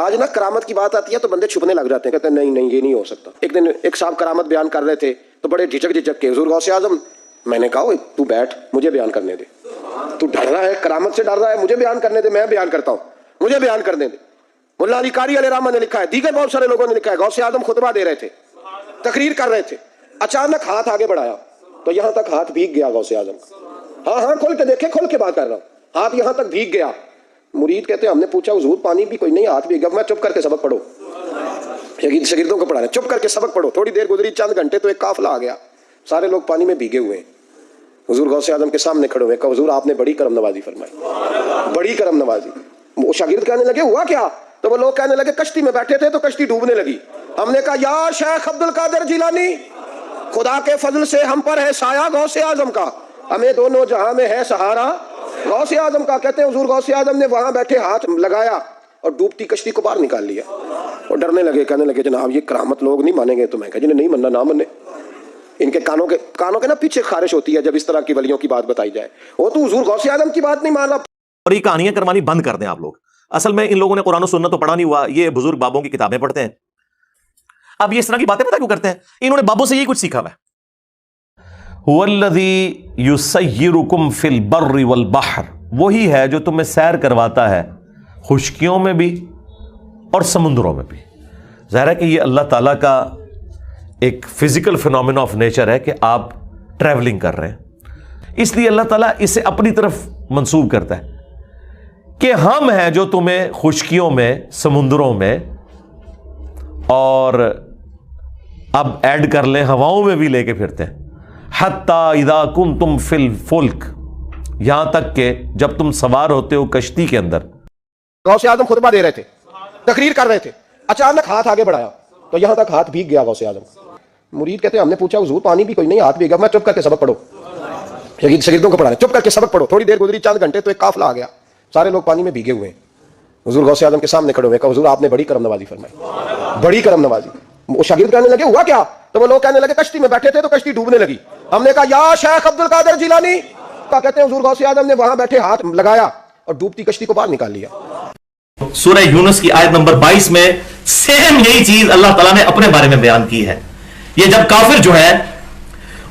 آج نا کرامت کی بات آتی ہے تو بندے چھپنے لگ جاتے ہیں، کہتے ہیں نہیں نہیں یہ نہیں ہو سکتا۔ ایک دن ایک صاحب کرامت بیان کر رہے تھے تو بڑے جھجک کے حضور غوث اعظم، میں نے کہا تو بیٹھ مجھے بیان کرنے دے، تو ڈر رہا ہے کرامت سے، ڈر رہا ہے، مجھے بیان کرنے دے، میں بیان کرتا ہوں، مجھے بیان کرنے دے۔ ملا علی قاری علیہ رحمہ نے لکھا ہے، دیگر بہت سارے لوگوں نے لکھا ہے، غوث اعظم خطبہ دے رہے تھے، تقریر کر رہے تھے، اچانک ہاتھ آگے بڑھایا تو یہاں تک ہاتھ بھیگ گیا غوث اعظم کا۔ ہاں کھول کے دیکھیں، کھول کے بات کر رہا ہوں، ہاتھ یہاں تک بھیگ گیا۔ مرید کہتے ہیں ہم نے پوچھا حضور پانی بھی کوئی نہیں، ہاتھ بھیگ گیا۔ میں چپ کر کے سبق پڑھو، شاگردوں کو پڑھا رہے، چپ کر کے سبق پڑھو۔ تھوڑی دیر گزری، چند گھنٹے تو ایک قافلہ آ گیا، سارے لوگ پانی میں بھیگے ہوئے ہیں، حضور غوث اعظم کے سامنے کھڑے ہوئے، کہا حضور آپ نے بڑی کرم نوازی فرمائی، بڑی کرم نوازی۔ وہ شاگرد کہنے لگے ہوا کیا؟ تو وہ لوگ کہنے لگے کشتی میں بیٹھے تھے تو کشتی ڈوبنے لگی، ہم نے کہا یا شیخ عبد القادر جیلانی، خدا کے فضل سے ہم پر ہے سایہ غوث اعظم کا، ہمیں دونوں جہاں میں ہے سہارا غوث اعظم کا۔ کہتے ہیں حضور غوث اعظم نے وہاں بیٹھے ہاتھ لگایا اور ڈوبتی کشتی کو باہر نکال لیا۔ اور ڈرنے لگے، کہنے لگے جناب یہ کرامت لوگ نہیں مانیں گے، تو میں کہا جنہیں نہیں ماننا نہ مانے۔ ان کے کانوں کے نا پیچھے خارش ہوتی ہے جب اس طرح کی ولیوں کی بات بتائی جائے، وہ تو حضور غوث اعظم کی بات نہیں مانا۔ اور یہ کہانیاں کروانی بند کر دیں آپ لوگ، اصل میں ان لوگوں نے قرآن و سنت تو پڑھا نہیں ہوا، یہ بزرگ بابوں کی کتابیں پڑھتے ہیں۔ اب یہ اس طرح کی باتیں پتہ کیوں کرتے ہیں؟ انہوں نے بابوں سے یہی کچھ سیکھا ہوا ہے۔ هو الذی یسیرکم فی البر والبحر، وہی ہے جو تمہیں سیر کرواتا ہے خشکیوں میں بھی اور سمندروں میں بھی۔ ظاہر ہے کہ یہ اللہ تعالیٰ کا ایک فزیکل فینومینا آف نیچر ہے کہ آپ ٹریولنگ کر رہے ہیں، اس لیے اللہ تعالیٰ اسے اپنی طرف منسوب کرتا ہے کہ ہم ہیں جو تمہیں خشکیوں میں، سمندروں میں، اور اب ایڈ کر لیں ہواؤں میں بھی لے کے پھرتے ہیں۔ حتی اذا کنتم فی الفلک، یہاں تک کہ جب تم سوار ہوتے ہو کشتی کے اندر۔ غوث اعظم خطبہ دے رہے تھے، تقریر کر رہے تھے، اچانک ہاتھ آگے بڑھایا تو یہاں تک ہاتھ بھیگ گیا غوث اعظم کا۔ مرید کہتے ہیں ہم نے پوچھا حضور پانی بھی کوئی نہیں، ہاتھ بھیگ گیا۔ میں چپ کر کے سبق پڑھو، شاگردوں کو پڑھا رہے، چپ کر کے سبق پڑھو۔ تھوڑی دیر گزری، چند گھنٹے تو ایک قافلہ آ گیا، سارے لوگ پانی میں بھیگے ہوئے ہیں، حضور غوث اعظم کے سامنے کھڑے ہوئے، کہا حضور آپ نے بڑی کرم نوازی فرمائی، بڑی کرم نوازی۔ وہ شاگرد کہنے لگے ہوا کیا؟ تو وہ لوگ کہنے لگے کشتی میں بیٹھے تھے تو کشتی ڈوبنے لگی، ہم نے کہا یا شیخ عبد القادر جیلانی، کہتے ہیں حضور غوث اعظم نے وہاں بیٹھے ہاتھ لگایا اور ڈوبتی کشتی کو باہر نکال لیا۔ سورہ یونس کی آیت نمبر 22 میں سیم یہی چیز اللہ تعالیٰ نے اپنے بارے میں بیان کی ہے۔ یہ جب کافر جو ہے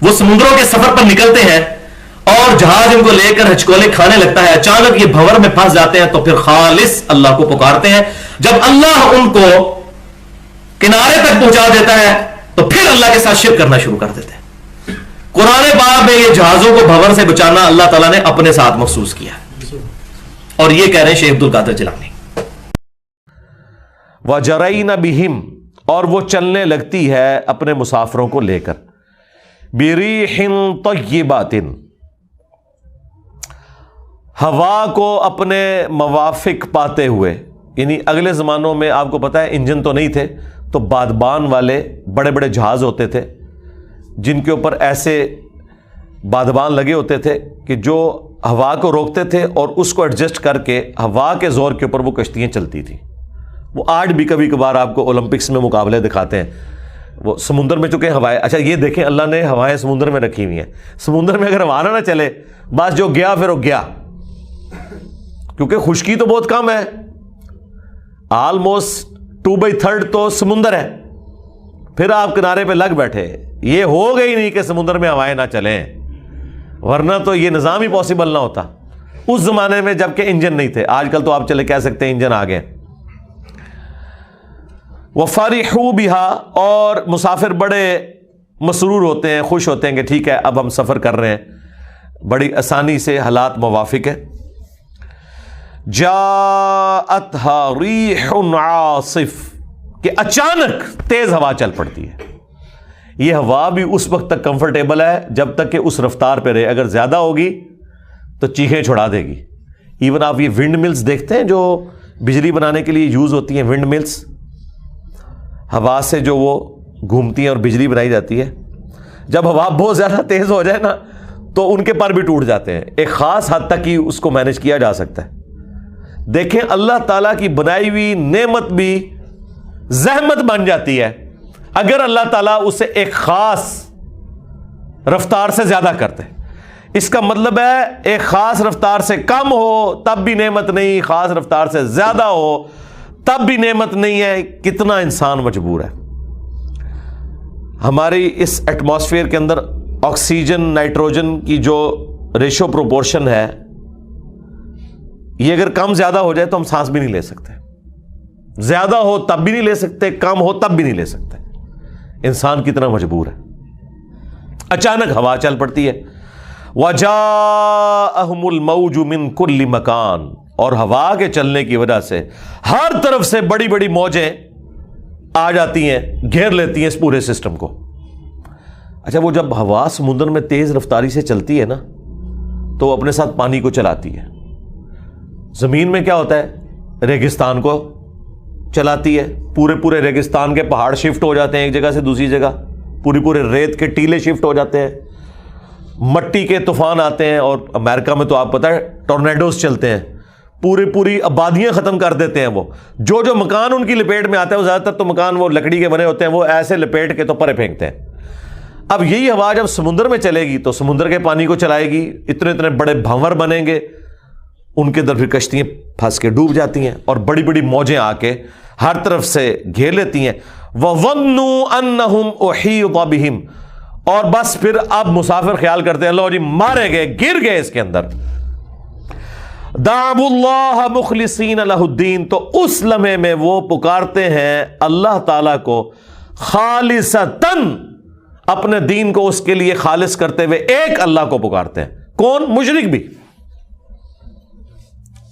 وہ سمندروں کے سفر پر نکلتے ہیں اور جہاز ان کو لے کر ہچکولے کھانے لگتا ہے، اچانک یہ بھور میں پھنس جاتے ہیں تو پھر خالص اللہ کو پکارتے ہیں۔ جب اللہ ان کو کنارے تک پہنچا دیتا ہے تو پھر اللہ کے ساتھ شرک کرنا شروع کر دیتے ہیں۔ قرآن پاک میں یہ جہازوں کو بھور سے بچانا اللہ تعالیٰ نے اپنے ساتھ مخصوص کیا، اور یہ کہہ رہے ہیں شیخ عبد القادر جیلانی۔ وَجَرَيْنَ بِهِمْ، اور وہ چلنے لگتی ہے اپنے مسافروں کو لے کر، بِرِيحٍ طَيِّبَةٍ، ہوا کو اپنے موافق پاتے ہوئے، یعنی اگلے زمانوں میں آپ کو پتہ ہے انجن تو نہیں تھے، تو بادبان والے بڑے بڑے جہاز ہوتے تھے جن کے اوپر ایسے بادبان لگے ہوتے تھے کہ جو ہوا کو روکتے تھے اور اس کو ایڈجسٹ کر کے ہوا کے زور کے اوپر وہ کشتیاں چلتی تھیں۔ وہ آج بھی کبھی کبھار آپ کو اولمپکس میں مقابلے دکھاتے ہیں، وہ سمندر میں چونکہ ہوائیں، اچھا یہ دیکھیں اللہ نے ہوائیں سمندر میں رکھی ہوئی ہیں، سمندر میں اگر ہوا نہ چلے بس جو گیا پھر وہ گیا، کیونکہ خشکی تو بہت کم ہے، آلموسٹ 2/3 تو سمندر ہے، پھر آپ کنارے پہ لگ بیٹھے، یہ ہو گئی نہیں کہ سمندر میں ہوائیں نہ چلیں، ورنہ تو یہ نظام ہی پاسبل نہ ہوتا اس زمانے میں جبکہ انجن نہیں تھے۔ آج کل تو آپ چلے کہہ سکتے ہیں انجن آ گئے۔ وَفَرِحُوا بِهَا، اور مسافر بڑے مسرور ہوتے ہیں، خوش ہوتے ہیں کہ ٹھیک ہے اب ہم سفر کر رہے ہیں، بڑی آسانی سے حالات موافق ہے۔ جَاءَتْهَا رِيحٌ عَاصِفٌ، کہ اچانک تیز ہوا چل پڑتی ہے۔ یہ ہوا بھی اس وقت تک کمفرٹیبل ہے جب تک کہ اس رفتار پہ رہے، اگر زیادہ ہوگی تو چیخیں چھڑا دے گی۔ ایون آپ یہ ونڈ ملز دیکھتے ہیں جو بجلی بنانے کے لیے یوز ہوتی ہیں، ونڈ ملز، ہوا سے جو وہ گھومتی ہیں اور بجلی بنائی جاتی ہے، جب ہوا بہت زیادہ تیز ہو جائے نا تو ان کے پر بھی ٹوٹ جاتے ہیں، ایک خاص حد تک ہی اس کو مینج کیا جا سکتا ہے۔ دیکھیں اللہ تعالیٰ کی بنائی ہوئی نعمت بھی زحمت بن جاتی ہے اگر اللہ تعالیٰ اسے ایک خاص رفتار سے زیادہ کرتے۔ اس کا مطلب ہے ایک خاص رفتار سے کم ہو تب بھی نعمت نہیں، خاص رفتار سے زیادہ ہو تب بھی نعمت نہیں ہے. کتنا انسان مجبور ہے. ہماری اس ایٹماسفیئر کے اندر آکسیجن نائٹروجن کی جو ریشو پروپورشن ہے، یہ اگر کم زیادہ ہو جائے تو ہم سانس بھی نہیں لے سکتے. زیادہ ہو تب بھی نہیں لے سکتے، کم ہو تب بھی نہیں لے سکتے. انسان کتنا مجبور ہے. اچانک ہوا چل پڑتی ہے. وَجَاءَهُمُ الْمَوْجُ مِنْ كُلِّ مَكَانٍ، اور ہوا کے چلنے کی وجہ سے ہر طرف سے بڑی بڑی موجیں آ جاتی ہیں، گھیر لیتی ہیں اس پورے سسٹم کو. اچھا، وہ جب ہوا سمندر میں تیز رفتاری سے چلتی ہے نا تو وہ اپنے ساتھ پانی کو چلاتی ہے. زمین میں کیا ہوتا ہے؟ ریگستان کو چلاتی ہے. پورے ریگستان کے پہاڑ شفٹ ہو جاتے ہیں ایک جگہ سے دوسری جگہ. پورے ریت کے ٹیلے شفٹ ہو جاتے ہیں. مٹی کے طوفان آتے ہیں، اور امریکہ میں تو آپ پتہ ہے ٹورنیڈوز چلتے ہیں. پوری آبادیاں ختم کر دیتے ہیں. وہ جو مکان ان کی لپیٹ میں آتا ہے، وہ زیادہ تر تو مکان وہ لکڑی کے بنے ہوتے ہیں، وہ ایسے لپیٹ کے تو پرے پھینکتے ہیں. اب یہی ہوا جب سمندر میں چلے گی تو سمندر کے پانی کو چلائے گی. اتنے بڑے بھنور بنیں گے، ان کے اندر پھر کشتیاں پھنس کے ڈوب جاتی ہیں، اور بڑی بڑی موجیں آ کے ہر طرف سے گھیر لیتی ہیں. وَظَنُّوا أَنَّهُمْ أُحِيطَ بِهِمْ، اور بس پھر اب مسافر خیال کرتے ہیں لو جی مارے گئے، گر گئے اس کے اندر. دعوا اللہ مخلصین لہ الدین، تو اس لمحے میں وہ پکارتے ہیں اللہ تعالیٰ کو خالصتاً، اپنے دین کو اس کے لیے خالص کرتے ہوئے ایک اللہ کو پکارتے ہیں. کون؟ مشرک بھی.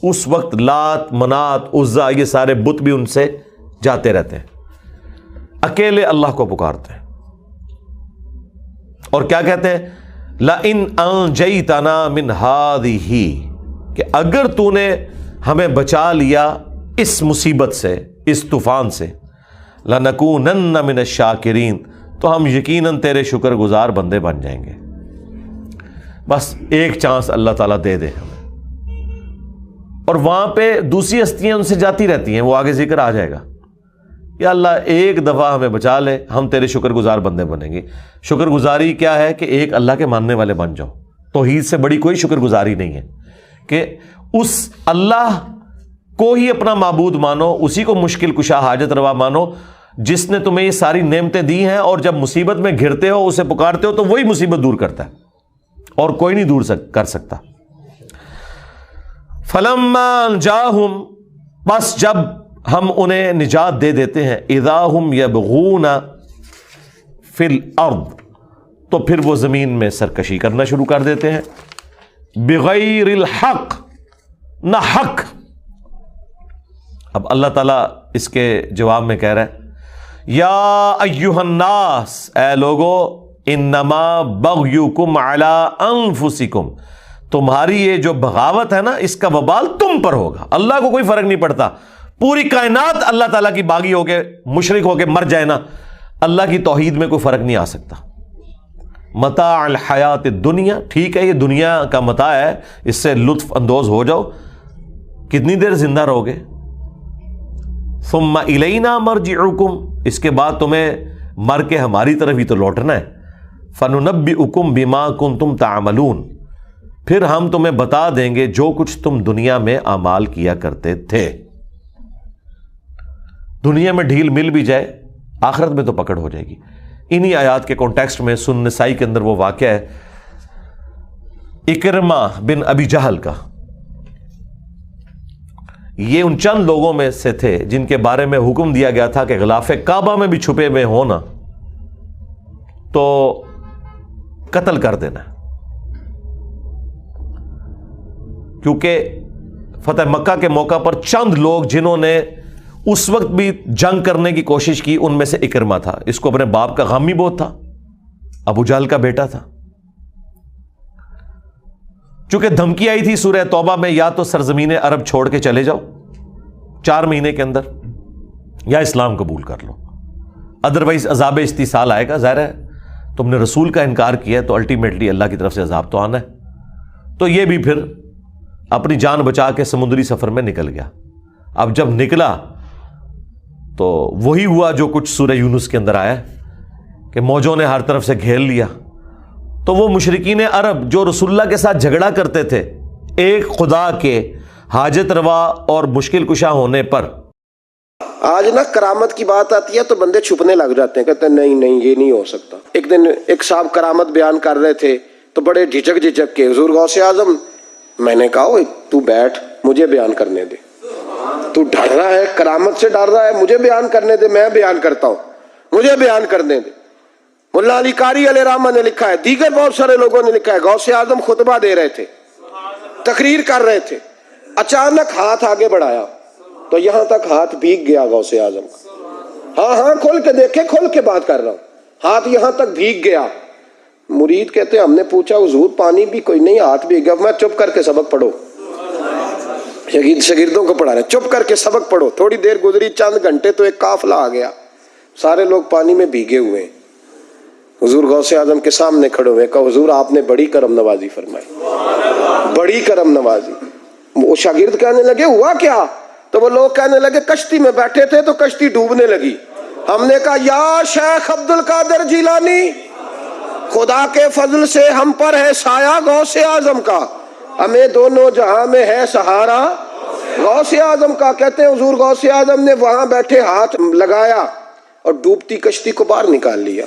اس وقت لات منات عزا یہ سارے بت بھی ان سے جاتے رہتے ہیں، اکیلے اللہ کو پکارتے ہیں. اور کیا کہتے ہیں؟ لَإِنْ أَنْجَيْتَنَا مِنْ هَذِهِ، کہ اگر تو نے ہمیں بچا لیا اس مصیبت سے، اس طوفان سے، لَنَكُونَنَّ مِنَ الشَّاكِرِينَ، تو ہم یقیناً تیرے شکر گزار بندے بن جائیں گے. بس ایک چانس اللہ تعالیٰ دے دے ہمیں. اور وہاں پہ دوسری ہستیاں ان سے جاتی رہتی ہیں، وہ آگے ذکر آ جائے گا. یا اللہ ایک دفعہ ہمیں بچا لے، ہم تیرے شکر گزار بندے بنیں گے. شکر گزاری کیا ہے؟ کہ ایک اللہ کے ماننے والے بن جاؤ. توحید سے بڑی کوئی شکر گزاری نہیں ہے کہ اس اللہ کو ہی اپنا معبود مانو، اسی کو مشکل کشا حاجت روا مانو، جس نے تمہیں یہ ساری نعمتیں دی ہیں، اور جب مصیبت میں گھرتے ہو اسے پکارتے ہو تو وہی مصیبت دور کرتا ہے، اور کوئی نہیں دور کر سکتا. فَلَمَّا أَنْجَاهُمْ، بس جب ہم انہیں نجات دے دیتے ہیں، اذا ہم یبغون فی الارض، تو پھر وہ زمین میں سرکشی کرنا شروع کر دیتے ہیں. بغیر الحق، نہ حق. اب اللہ تعالیٰ اس کے جواب میں کہہ رہا ہے، یا ایھا الناس، اے لوگو، انما بغیکم علی انفسکم، تمہاری یہ جو بغاوت ہے نا اس کا وبال تم پر ہوگا. اللہ کو کوئی فرق نہیں پڑتا. پوری کائنات اللہ تعالیٰ کی باغی ہو کے مشرک ہو کے مر جائے نا، اللہ کی توحید میں کوئی فرق نہیں آ سکتا. متاع الحیات الدنیا، ٹھیک ہے یہ دنیا کا متاع ہے، اس سے لطف اندوز ہو جاؤ، کتنی دیر زندہ رہو گے. ثم الینا مرجعکم، اس کے بعد تمہیں مر کے ہماری طرف ہی تو لوٹنا ہے. فننبئکم بما کنتم تعملون، پھر ہم تمہیں بتا دیں گے جو کچھ تم دنیا میں اعمال کیا کرتے تھے. دنیا میں ڈھیل مل بھی جائے، آخرت میں تو پکڑ ہو جائے گی. انہی آیات کے کانٹیکسٹ میں سورہ نسائی کے اندر وہ واقعہ ہے اکرمہ بن ابی جہل کا. یہ ان چند لوگوں میں سے تھے جن کے بارے میں حکم دیا گیا تھا کہ غلاف کعبہ میں بھی چھپے ہوئے ہونا تو قتل کر دینا، کیونکہ فتح مکہ کے موقع پر چند لوگ جنہوں نے اس وقت بھی جنگ کرنے کی کوشش کی، ان میں سے اکرمہ تھا. اس کو اپنے باپ کا غم ہی بہت تھا، ابو جہل کا بیٹا تھا. چونکہ دھمکی آئی تھی سورہ توبہ میں، یا تو سرزمین عرب چھوڑ کے چلے جاؤ 4 مہینے کے اندر، یا اسلام قبول کر لو، ادروائز عذاب استیصال آئے گا. ظاہر ہے تم نے رسول کا انکار کیا ہے تو الٹیمیٹلی اللہ کی طرف سے عذاب تو آنا ہے. تو یہ بھی پھر اپنی جان بچا کے سمندری سفر میں نکل گیا. اب جب نکلا تو وہی ہوا جو کچھ سورہ یونس کے اندر آیا کہ موجوں نے ہر طرف سے گھیر لیا. تو وہ مشرکین عرب جو رسول اللہ کے ساتھ جھگڑا کرتے تھے ایک خدا کے حاجت روا اور مشکل کشا ہونے پر، آج نا کرامت کی بات آتی ہے تو بندے چھپنے لگ جاتے ہیں, کہتے ہیں نہیں نہیں یہ نہیں ہو سکتا. ایک دن ایک صاحب کرامت بیان کر رہے تھے تو بڑے جھجک کے حضور غوث اعظم, میں نے کہا اوے تو بیٹھ مجھے بیان کرنے دے, تو ڈر رہا ہے کرامت سے ڈر رہا ہے, مجھے بیان کرنے دے, میں بیان کرتا ہوں, مجھے بیان کرنے دے. ملا علی قاری علیہ رحمہ نے لکھا ہے, دیگر بہت سارے لوگوں نے لکھا ہے, غوث اعظم خطبہ دے رہے تھے, تقریر کر رہے تھے, اچانک ہاتھ آگے بڑھایا تو یہاں تک ہاتھ بھیگ گیا غوث اعظم کا. ہاں کھول کے دیکھے, کھول کے بات کر رہا ہوں, ہاتھ یہاں تک بھیگ گیا. مرید کہتے ہیں ہم نے پوچھا حضور پانی بھی کوئی نہیں, ہاتھ بھیگ گیا. میں چپ کر کے سبق پڑھو, شاگردوں کو پڑھا رہے, چپ کر کے سبق پڑھو. تھوڑی دیر گزری, چند گھنٹے تو ایک قافلہ آ گیا, سارے لوگ پانی میں بھیگے ہوئے ہیں. حضور غوث اعظم کے سامنے کھڑے ہوئے, کہا حضور آپ نے بڑی کرم نوازی فرمائی, بڑی کرم نوازی. وہ شاگرد کہنے لگے ہوا کیا؟ تو وہ لوگ کہنے لگے کشتی میں بیٹھے تھے تو کشتی ڈوبنے لگی. ہم نے کہا یا شیخ عبد القادر جیلانی, خدا کے فضل سے ہم پر ہے سایہ غوث اعظم کا, ہمیں دونوں جہاں میں ہے سہارا غوث اعظم کا. کہتے ہیں حضور غوث اعظم نے وہاں بیٹھے ہاتھ لگایا اور ڈوبتی کشتی کو باہر نکال لیا.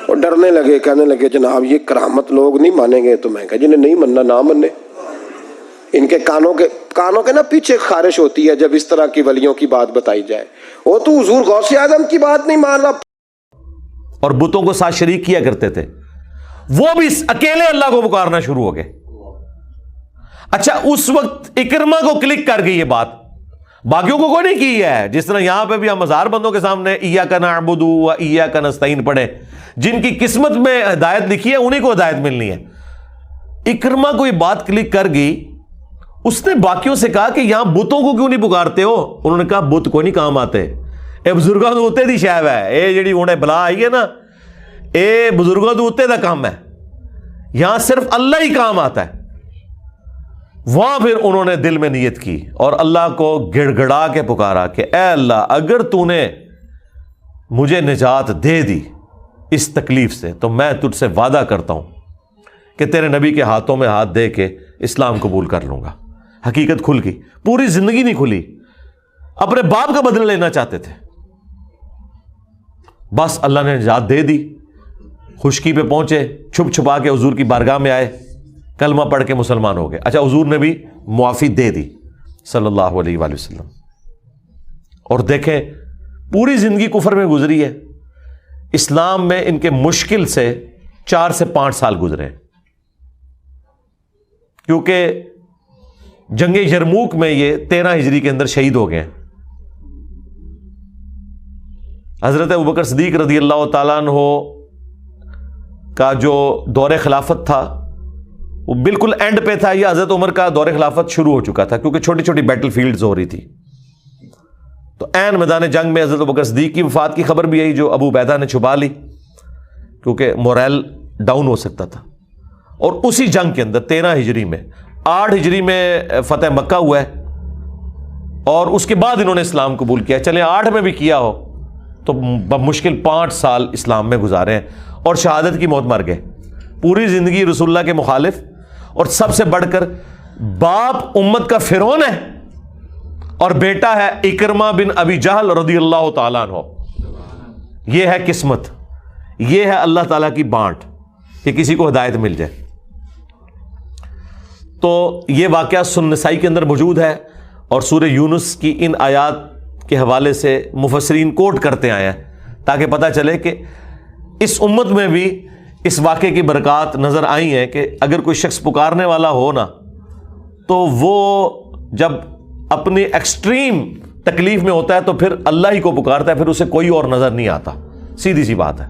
اور ڈرنے لگے, کہنے لگے جناب یہ کرامت لوگ نہیں مانیں گے. تو میں کہا جنہیں نہیں ماننا نہ مانے. ان کے کانوں کے نا پیچھے خارش ہوتی ہے جب اس طرح کی ولیوں کی بات بتائی جائے. وہ تو حضور غوث اعظم کی بات نہیں مان رہا. اور بتوں کو ساتھ شریک کیا کرتے تھے, وہ بھی اکیلے اللہ کو پکارنا شروع ہو گئے. اچھا اس وقت اکرما کو کلک کر گئی یہ بات, باقیوں کو کوئی نہیں کی ہے. جس طرح یہاں پہ بھی ہم ہزار بندوں کے سامنے ایاک نعبد و ایاک نستعین پڑھے, جن کی قسمت میں ہدایت لکھی ہے انہیں کو ہدایت ملنی ہے. اکرما کو یہ بات کلک کر گئی. اس نے باقیوں سے کہا کہ یہاں بتوں کو کیوں نہیں پکارتے ہو؟ انہوں نے کہا بت کوئی نہیں کام آتے, اے بزرگاں تو اتنے دی شاید ہے, اے جڑی ہوں بلا آئی ہے نا, اے بزرگاں تو اتنے دا کام ہے, یہاں صرف اللہ ہی کام آتا ہے. وہاں پھر انہوں نے دل میں نیت کی اور اللہ کو گڑ گڑا کے پکارا کہ اے اللہ اگر تو نے مجھے نجات دے دی اس تکلیف سے تو میں تجھ سے وعدہ کرتا ہوں کہ تیرے نبی کے ہاتھوں میں ہاتھ دے کے اسلام قبول کر لوں گا. حقیقت کھل گئی, پوری زندگی نہیں کھلی. اپنے باپ کا بدلہ لینا چاہتے تھے, بس اللہ نے نجات دے دی. خشکی پہ پہنچے, چھپ چھپا کے حضور کی بارگاہ میں آئے, کلمہ پڑھ کے مسلمان ہو گئے. اچھا حضور نے بھی معافی دے دی صلی اللہ علیہ وآلہ وسلم. اور دیکھیں پوری زندگی کفر میں گزری ہے. اسلام میں ان کے مشکل سے 4 سے 5 سال گزرے, کیونکہ جنگ یرموک میں یہ 13 ہجری کے اندر شہید ہو گئے. حضرت ابوبکر صدیق رضی اللہ تعالیٰ عنہ کا جو دور خلافت تھا وہ بالکل اینڈ پہ تھا, یا حضرت عمر کا دور خلافت شروع ہو چکا تھا, کیونکہ چھوٹی چھوٹی بیٹل فیلڈز ہو رہی تھی. تو عین میدان جنگ میں حضرت ابوبکر صدیق کی وفات کی خبر بھی آئی, جو ابو عبیدہ نے چھپا لی کیونکہ مورائل ڈاؤن ہو سکتا تھا. اور اسی جنگ کے اندر 13 ہجری میں 8 ہجری میں فتح مکہ ہوا ہے, اور اس کے بعد انہوں نے اسلام قبول کیا. چلیں 8 میں بھی کیا ہو تو بمشکل 5 سال اسلام میں گزارے ہیں, اور شہادت کی موت مر گئے. پوری زندگی رسول اللہ کے مخالف, اور سب سے بڑھ کر باپ امت کا فرعون ہے اور بیٹا ہے اکرمہ بن ابی جہل رضی اللہ تعالیٰ عنہ. یہ ہے قسمت, یہ ہے اللہ تعالیٰ کی بانٹ کہ کسی کو ہدایت مل جائے. تو یہ واقعہ سنن نسائی کے اندر موجود ہے, اور سورہ یونس کی ان آیات کے حوالے سے مفسرین کوٹ کرتے آئے ہیں تاکہ پتہ چلے کہ اس امت میں بھی اس واقعے کی برکات نظر آئی ہیں کہ اگر کوئی شخص پکارنے والا ہو نا, تو وہ جب اپنی ایکسٹریم تکلیف میں ہوتا ہے تو پھر اللہ ہی کو پکارتا ہے, پھر اسے کوئی اور نظر نہیں آتا. سیدھی سی بات ہے.